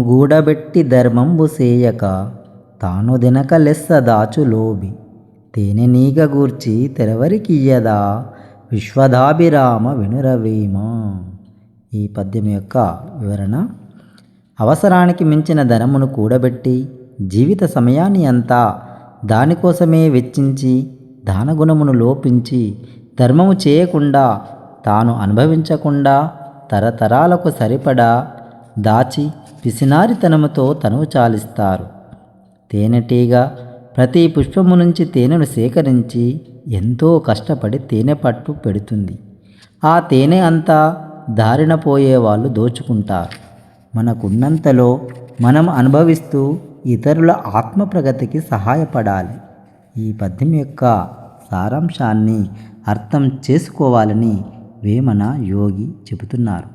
గూడబెట్టి ధర్మంబు సేయక తాను దినక లెస్స దాచు లోబి తేనె నీగ గూర్చి తెరవరికియ్యదా విశ్వదాభిరామ వినురవేమ. ఈ పద్యం యొక్క వివరణ: అవసరానికి మించిన ధనమును కూడబెట్టి జీవిత సమయాన్ని అంతా దానికోసమే వెచ్చించి దానగుణమును లోపించి ధర్మము చేయకుండా తాను అనుభవించకుండా తరతరాలకు సరిపడా దాచి పిసినారితనముతో తనువు చాలిస్తారు. తేనెటీగ ప్రతి పుష్పము నుంచి తేనెను సేకరించి ఎంతో కష్టపడి తేనె పట్టు పెడుతుంది. ఆ తేనె అంతా దారిన పోయే వాళ్ళు దోచుకుంటారు. మనకున్నంతలో మనం అనుభవిస్తూ ఇతరుల ఆత్మ ప్రగతికి సహాయపడాలి. ఈ పద్యం యొక్క సారాంశాన్ని అర్థం చేసుకోవాలని వేమన యోగి చెబుతున్నారు.